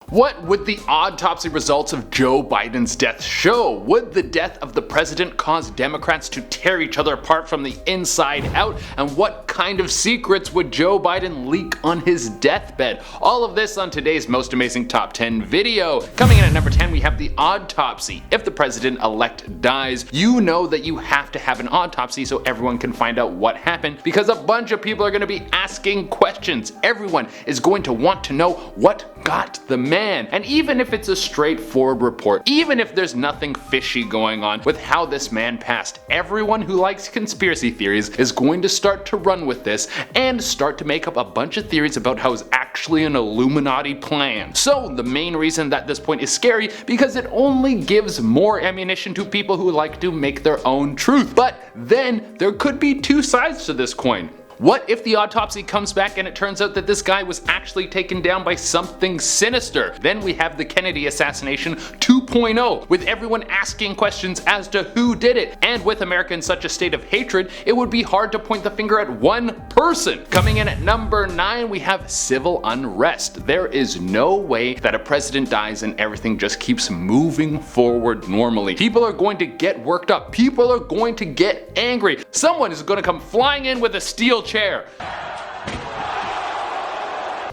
What would the autopsy results of Joe Biden's death show? Would the death of the president cause Democrats to tear each other apart from the inside out? And what kind of secrets would Joe Biden leak on his deathbed? All of this on today's Most Amazing Top 10 video. Coming in at number 10, we have the autopsy. If the president-elect dies, you know that you have to have an autopsy so everyone can find out what happened, because a bunch of people are going to be asking questions. Everyone is going to want to know what got the man. And even if it's a straightforward report, even if there's nothing fishy going on with how this man passed, everyone who likes conspiracy theories is going to start to run with this and start to make up a bunch of theories about how it's actually an Illuminati plan. So the main reason that this point is scary, because it only gives more ammunition to people who like to make their own truth. But then there could be two sides to this coin. What if the autopsy comes back and it turns out that this guy was actually taken down by something sinister? Then we have the Kennedy assassination 2.0, with everyone asking questions as to who did it. And with America in such a state of hatred, it would be hard to point the finger at one person. Coming in at number 9, we have civil unrest. There is no way that a president dies and everything just keeps moving forward normally. People are going to get worked up. People are going to get angry. Someone is going to come flying in with a steel chair.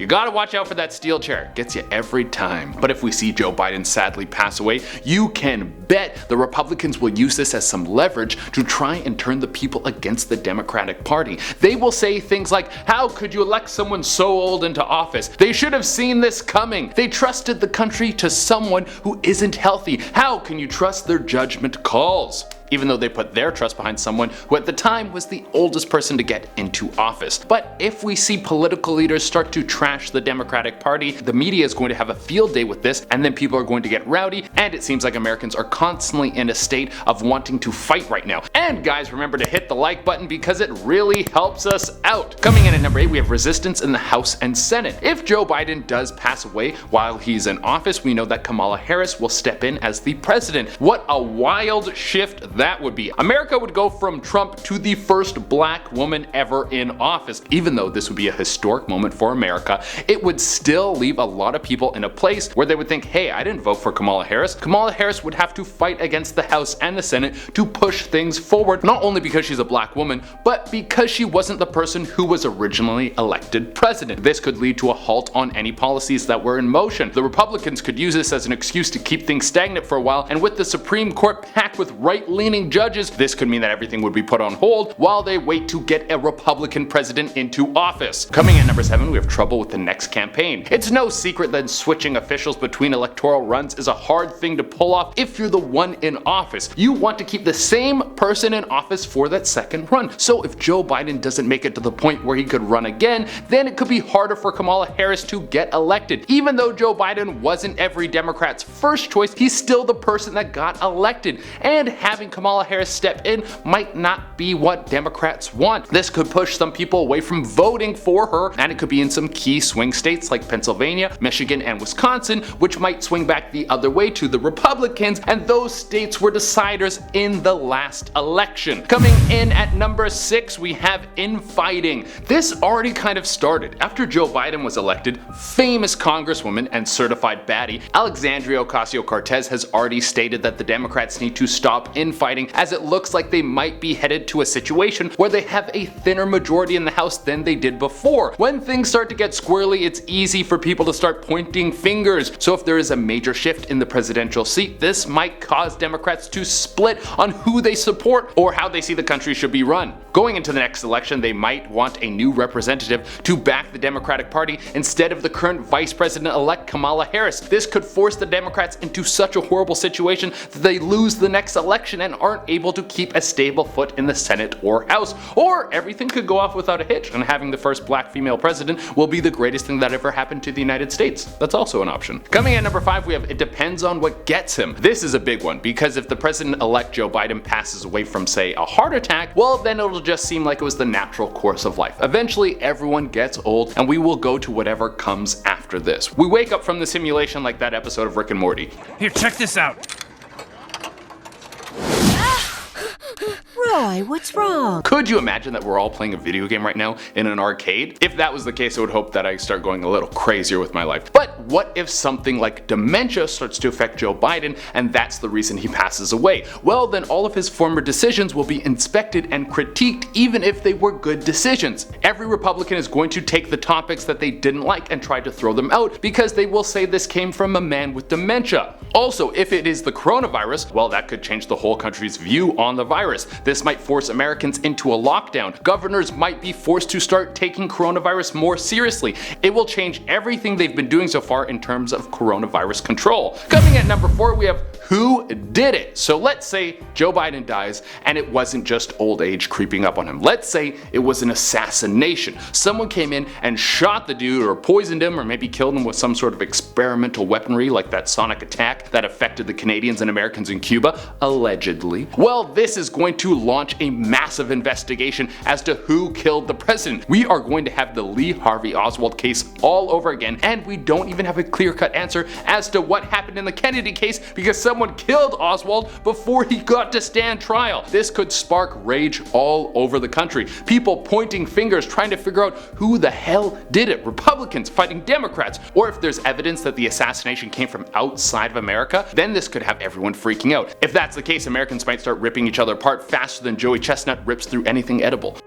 You gotta watch out for that steel chair. Gets you every time. But if we see Joe Biden sadly pass away, you can bet the Republicans will use this as some leverage to try and turn the people against the Democratic Party. They will say things like, how could you elect someone so old into office? They should have seen this coming. They trusted the country to someone who isn't healthy. How can you trust their judgment calls? Even though they put their trust behind someone who at the time was the oldest person to get into office. But if we see political leaders start to trash the Democratic Party, the media is going to have a field day with this, and then people are going to get rowdy, and it seems like Americans are constantly in a state of wanting to fight right now. And guys, remember to hit the like button because it really helps us out. Coming in at number 8, we have resistance in the House and Senate. If Joe Biden does pass away while he's in office, we know that Kamala Harris will step in as the president. What a wild shift that would be. America would go from Trump to the first black woman ever in office. Even though this would be a historic moment for America, it would still leave a lot of people in a place where they would think, hey, I didn't vote for Kamala Harris. Kamala Harris would have to fight against the House and the Senate to push things forward, not only because she's a black woman, but because she wasn't the person who was originally elected president. This could lead to a halt on any policies that were in motion. The Republicans could use this as an excuse to keep things stagnant for a while, and with the Supreme Court packed with right-leaning judges, this could mean that everything would be put on hold while they wait to get a Republican president into office. Coming in number 7, we have trouble with the next campaign. It's no secret that switching officials between electoral runs is a hard thing to pull off if you're the one in office. You want to keep the same person in office for that second run. So if Joe Biden doesn't make it to the point where he could run again, then it could be harder for Kamala Harris to get elected. Even though Joe Biden wasn't every Democrat's first choice, he's still the person that got elected. And having Kamala Harris step in might not be what Democrats want. This could push some people away from voting for her, and it could be in some key swing states like Pennsylvania, Michigan, and Wisconsin, which might swing back the other way to the Republicans, and those states were deciders in the last election. Coming in at number 6, we have infighting. This already kind of started. After Joe Biden was elected, famous congresswoman and certified baddie Alexandria Ocasio-Cortez has already stated that the Democrats need to stop infighting, as it looks like they might be headed to a situation where they have a thinner majority in the House than they did before. When things start to get squirrely, it's easy for people to start pointing fingers. So if there is a major shift in the presidential seat, this might cause Democrats to split on who they support or how they see the country should be run. Going into the next election, they might want a new representative to back the Democratic Party instead of the current Vice President-elect Kamala Harris. This could force the Democrats into such a horrible situation that they lose the next election and aren't able to keep a stable foot in the Senate or House. Or everything could go off without a hitch, and having the first black female president will be the greatest thing that ever happened to the United States. That's also an option. Coming in at number 5, we have it depends on what gets him. This is a big one, because if the president-elect Joe Biden passes away from, say, a heart attack, well, then it'll just seem like it was the natural course of life. Eventually, everyone gets old, and we will go to whatever comes after this. We wake up from the simulation like that episode of Rick and Morty. Here, check this out. Roy, what's wrong? Could you imagine that we're all playing a video game right now in an arcade? If that was the case, I would hope that I start going a little crazier with my life. But what if something like dementia starts to affect Joe Biden and that's the reason he passes away? Well, then all of his former decisions will be inspected and critiqued, even if they were good decisions. Every Republican is going to take the topics that they didn't like and try to throw them out because they will say this came from a man with dementia. Also, if it is the coronavirus, well, that could change the whole country's view on the virus. This might force Americans into a lockdown. Governors might be forced to start taking coronavirus more seriously. It will change everything they've been doing so far in terms of coronavirus control. Coming at number 4, we have who did it. So let's say Joe Biden dies and it wasn't just old age creeping up on him. Let's say it was an assassination. Someone came in and shot the dude or poisoned him or maybe killed him with some sort of experimental weaponry like that sonic attack that affected the Canadians and Americans in Cuba, allegedly. Well, this is going to launch a massive investigation as to who killed the president. We are going to have the Lee Harvey Oswald case all over again, and we don't even have a clear-cut answer as to what happened in the Kennedy case because someone killed Oswald before he got to stand trial. This could spark rage all over the country. People pointing fingers trying to figure out who the hell did it. Republicans fighting Democrats. Or if there's evidence that the assassination came from outside of America, then this could have everyone freaking out. If that's the case, Americans might start ripping each other apart faster than Joey Chestnut rips through anything edible.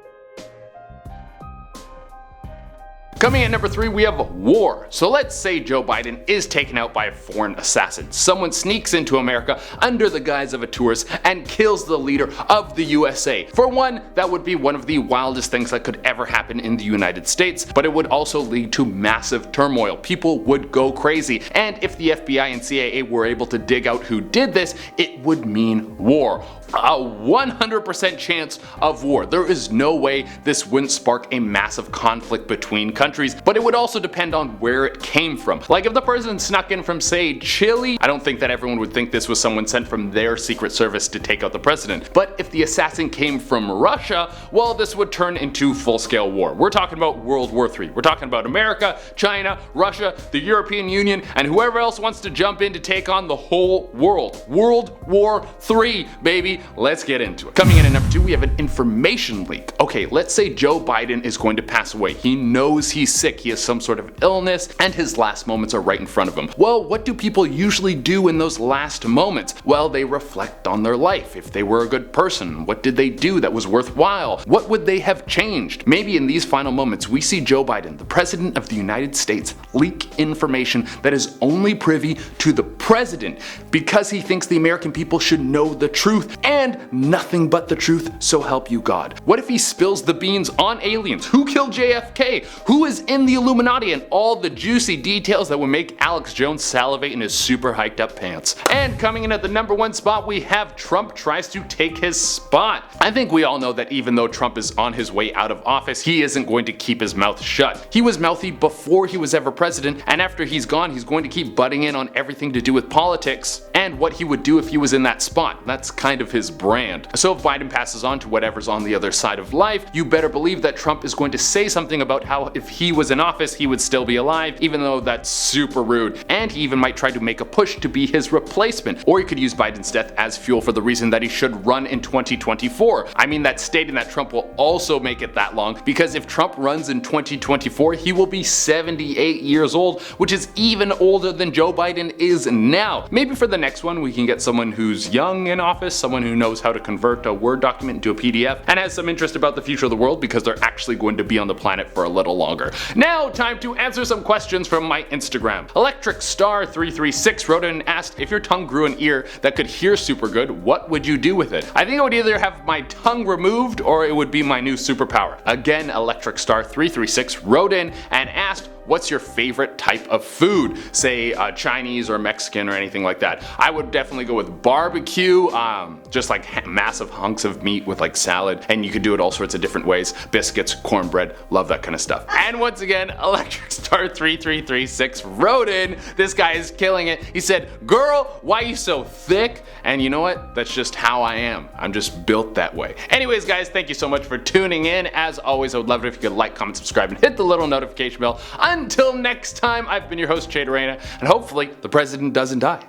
Coming at number 3, we have war. So let's say Joe Biden is taken out by a foreign assassin. Someone sneaks into America under the guise of a tourist and kills the leader of the USA. For one, that would be one of the wildest things that could ever happen in the United States, but it would also lead to massive turmoil. People would go crazy, and if the FBI and CIA were able to dig out who did this, it would mean war. A 100% chance of war. There is no way this wouldn't spark a massive conflict between countries, but it would also depend on where it came from. Like if the person snuck in from, say, Chile, I don't think that everyone would think this was someone sent from their secret service to take out the president. But if the assassin came from Russia, well, this would turn into full-scale war. We're talking about World War III. We're talking about America, China, Russia, the European Union, and whoever else wants to jump in to take on the whole world. World War III, baby. Let's get into it. Coming in at number 2, we have an information leak. Okay, let's say Joe Biden is going to pass away. He knows he's sick, he has some sort of illness, and his last moments are right in front of him. Well, what do people usually do in those last moments? Well, they reflect on their life. If they were a good person, what did they do that was worthwhile? What would they have changed? Maybe in these final moments, we see Joe Biden, the President of the United States, leak information that is only privy to the president because he thinks the American people should know the truth and nothing but the truth, so help you God. What if he spills the beans on aliens? Who killed JFK? Who is in the Illuminati? And all the juicy details that would make Alex Jones salivate in his super hiked up pants. And coming in at the number 1 spot, we have Trump tries to take his spot. I think we all know that even though Trump is on his way out of office, he isn't going to keep his mouth shut. He was mouthy before he was ever president, and after he's gone, he's going to keep butting in on everything to do with politics and what he would do if he was in that spot. That's kind of his brand. So if Biden passes on to whatever's on the other side of life, you better believe that Trump is going to say something about how if he was in office, he would still be alive, even though that's super rude. And he even might try to make a push to be his replacement. Or he could use Biden's death as fuel for the reason that he should run in 2024. I mean, that's stating that Trump will also make it that long, because if Trump runs in 2024, he will be 78 years old, which is even older than Joe Biden is now. Maybe for the next one, we can get someone who's young in office, someone who knows how to convert a Word document into a PDF, and has some interest about the future of the world because they're actually going to be on the planet for a little longer. Now, time to answer some questions from my Instagram. Electric Star 336 wrote in and asked, if your tongue grew an ear that could hear super good, what would you do with it? I think I would either have my tongue removed or it would be my new superpower. Again, Electric Star 336 wrote in and asked, what's your favorite type of food? Say Chinese or Mexican or anything like that. I would definitely go with barbecue, just like massive hunks of meat with like salad, and you could do it all sorts of different ways. Biscuits, cornbread, love that kind of stuff. And once again, Electric Star 3336 wrote in, this guy is killing it. He said, girl, why you so thick? And you know what? That's just how I am. I'm just built that way. Anyways, guys, thank you so much for tuning in. As always, I would love it if you could like, comment, subscribe, and hit the little notification bell. Until next time, I've been your host, Jay Dorena, and hopefully the president doesn't die.